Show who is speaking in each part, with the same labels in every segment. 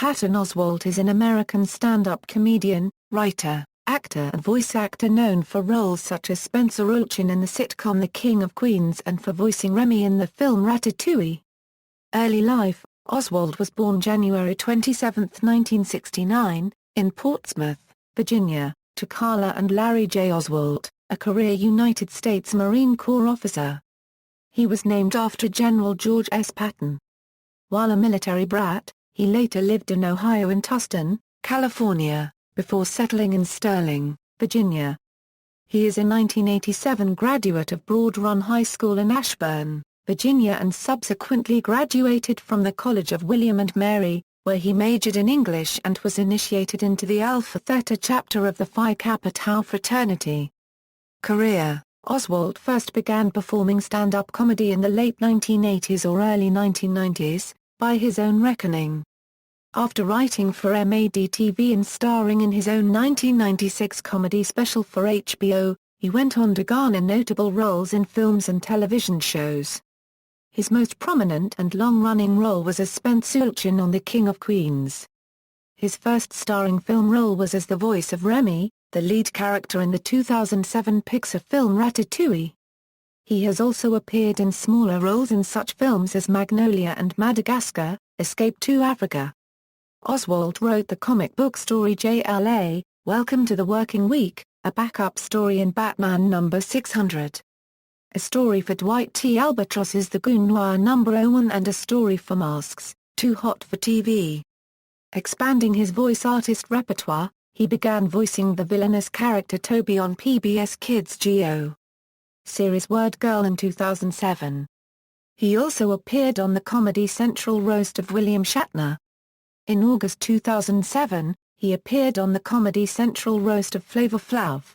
Speaker 1: Patton Oswalt is an American stand-up comedian, writer, actor and voice actor known for roles such as Spencer Olchin in the sitcom The King of Queens and for voicing Remy in the film Ratatouille. Early life: Oswalt was born January 27, 1969, in Portsmouth, Virginia, to Carla and Larry J. Oswalt, a career United States Marine Corps officer. He was named after General George S. Patton. While a military brat, he later lived in Ohio and Tustin, California, before settling in Sterling, Virginia. He is a 1987 graduate of Broad Run High School in Ashburn, Virginia, and subsequently graduated from the College of William and Mary, where he majored in English and was initiated into the Alpha Theta chapter of the Phi Kappa Tau fraternity. Career: Oswalt first began performing stand-up comedy in the late 1980s or early 1990s, by his own reckoning. After writing for MAD-TV and starring in his own 1996 comedy special for HBO, he went on to garner notable roles in films and television shows. His most prominent and long-running role was as Spencer Olchin on The King of Queens. His first starring film role was as the voice of Remy, the lead character in the 2007 Pixar film Ratatouille. He has also appeared in smaller roles in such films as Magnolia and Madagascar, Escape to Africa. Oswalt wrote the comic book story JLA, Welcome to the Working Week, a backup story in Batman No. 600. A story for Dwight T. Albatross's The Goon Noir No. 01 and a story for Masks, Too Hot for TV. Expanding his voice artist repertoire, he began voicing the villainous character Toby on PBS Kids' Geo series Word Girl in 2007. He also appeared on the Comedy Central roast of William Shatner. In August 2007, he appeared on the Comedy Central roast of Flavor Flav.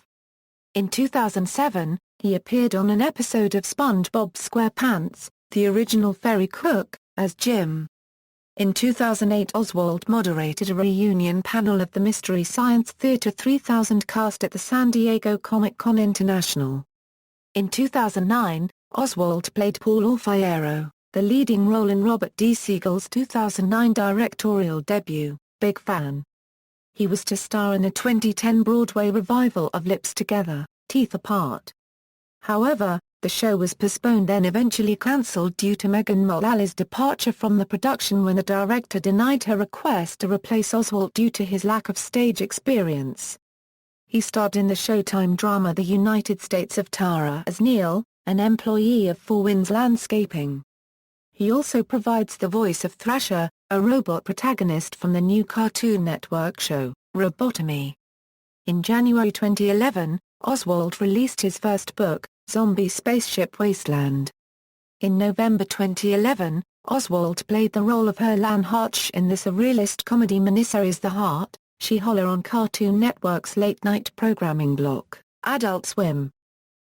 Speaker 1: In 2007, he appeared on an episode of SpongeBob SquarePants, the original Fairy Cook, as Jim. In 2008, Oswalt moderated a reunion panel of the Mystery Science Theater 3000 cast at the San Diego Comic-Con International. In 2009, Oswalt played Paul Orfaiero, the leading role in Robert D. Siegel's 2009 directorial debut, Big Fan. He was to star in a 2010 Broadway revival of Lips Together, Teeth Apart. However, the show was postponed, then eventually cancelled due to Megan Mullally's departure from the production when the director denied her request to replace Oswalt due to his lack of stage experience. He starred in the Showtime drama The United States of Tara as Neil, an employee of Four Winds Landscaping. He also provides the voice of Thrasher, a robot protagonist from the new Cartoon Network show, Robotomy. In January 2011, Oswalt released his first book, Zombie Spaceship Wasteland. In November 2011, Oswalt played the role of Herlan Hartsch in the surrealist comedy miniseries The Heart, She-Holler on Cartoon Network's late-night programming block, Adult Swim.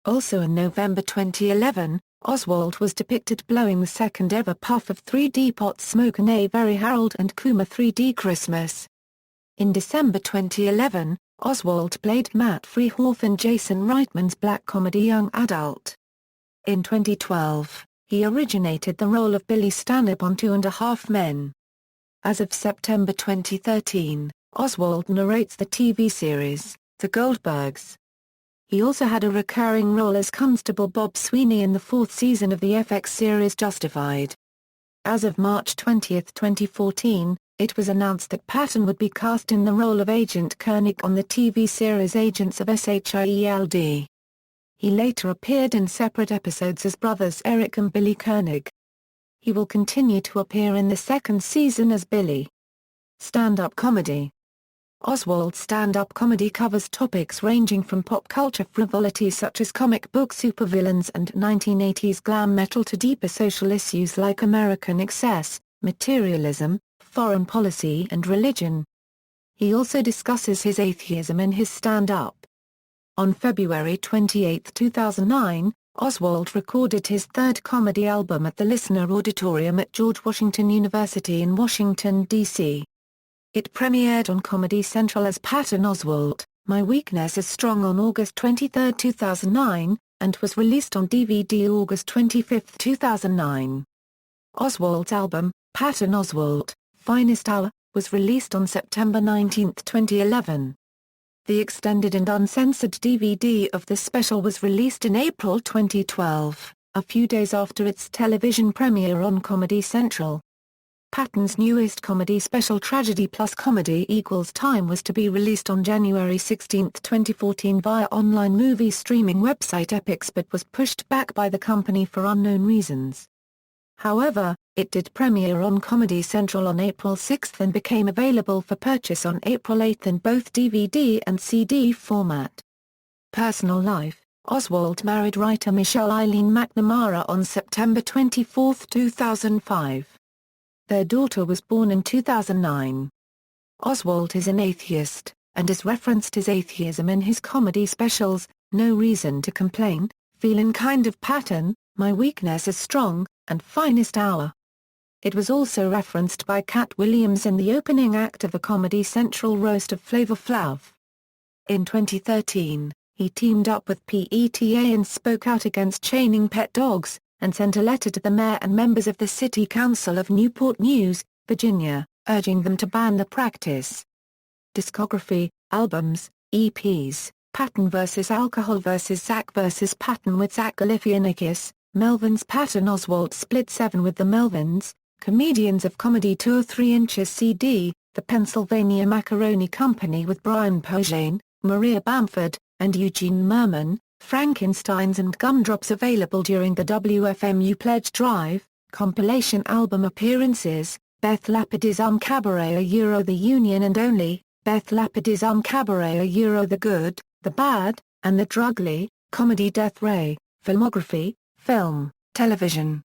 Speaker 1: Also in November 2011, Oswalt was depicted blowing the second-ever puff of 3D pot smoke in A Very Harold and Kumar 3D Christmas. In December 2011, Oswalt played Matt Freehoff in Jason Reitman's black comedy Young Adult. In 2012, he originated the role of Billy Stanhope on 2.5 Men. As of September 2013, Oswalt narrates the TV series, The Goldbergs. He also had a recurring role as Constable Bob Sweeney in the 4th season of the FX series Justified. As of March 20, 2014, it was announced that Patton would be cast in the role of Agent Koenig on the TV series Agents of SHIELD. He later appeared in separate episodes as brothers Eric and Billy Koenig. He will continue to appear in the 2nd season as Billy. Stand-up comedy. Oswalt's stand-up comedy covers topics ranging from pop culture frivolity such as comic book supervillains and 1980s glam metal to deeper social issues like American excess, materialism, foreign policy and religion. He also discusses his atheism in his stand-up. On February 28, 2009, Oswalt recorded his 3rd comedy album at the Listener Auditorium at George Washington University in Washington, D.C. It premiered on Comedy Central as Patton Oswalt, My Weakness is Strong on August 23, 2009, and was released on DVD August 25, 2009. Oswalt's album, Patton Oswalt, Finest Hour, was released on September 19, 2011. The extended and uncensored DVD of the special was released in April 2012, a few days after its television premiere on Comedy Central. Patton's newest comedy special Tragedy Plus Comedy Equals Time was to be released on January 16, 2014 via online movie streaming website Epix but was pushed back by the company for unknown reasons. However, it did premiere on Comedy Central on April 6 and became available for purchase on April 8 in both DVD and CD format. Personal life: Oswalt married writer Michelle Eileen McNamara on September 24, 2005. Their daughter was born in 2009. Oswalt is an atheist, and has referenced his atheism in his comedy specials, No Reason to Complain, Feelin' Kind of Patton, My Weakness is Strong, and Finest Hour. It was also referenced by Cat Williams in the opening act of a Comedy Central roast of Flavor Flav. In 2013, he teamed up with PETA and spoke out against chaining pet dogs, and sent a letter to the mayor and members of the City Council of Newport News, Virginia, urging them to ban the practice. Discography: albums, EPs, Patton vs. Alcohol vs. Zach vs. Patton with Zach Galifianakis, Melvins Patton Oswalt Split 7 with the Melvins, Comedians of Comedy Tour 3 inches CD, The Pennsylvania Macaroni Company with Brian Posehn, Maria Bamford, and Eugene Merman, Frankensteins and Gumdrops available during the WFMU Pledge Drive, compilation album appearances, Beth Lapid's Cabaret The Union and Only, Beth Lapid's Cabaret The Good, The Bad, and The Drugly, Comedy Death Ray, Filmography, Film, Television,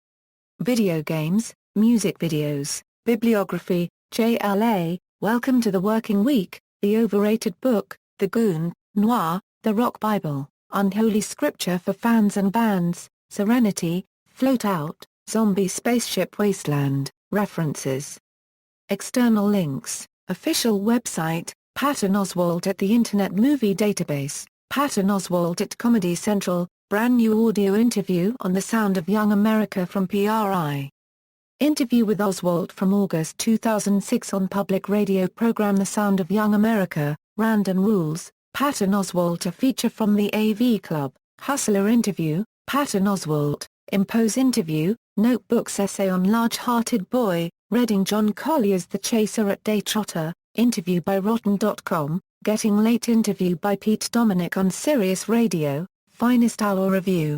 Speaker 1: Video Games, Music Videos, Bibliography, JLA, Welcome to the Working Week, The Overrated Book, The Goon, Noir, The Rock Bible, Unholy Scripture for Fans and Bands, Serenity, Float Out, Zombie Spaceship Wasteland, References. External links, official website, Patton Oswalt at the Internet Movie Database, Patton Oswalt at Comedy Central, brand new audio interview on The Sound of Young America from PRI. Interview with Oswalt from August 2006 on public radio program The Sound of Young America, Random Rules, Patton Oswalt. A feature from the AV Club, Hustler interview, Patton Oswalt, Impose interview, Notebooks essay on Large-Hearted Boy, Reading John Collier's The Chaser at Day Trotter, interview by Rotten.com, Getting Late interview by Pete Dominic on Sirius Radio, Finest Hour review.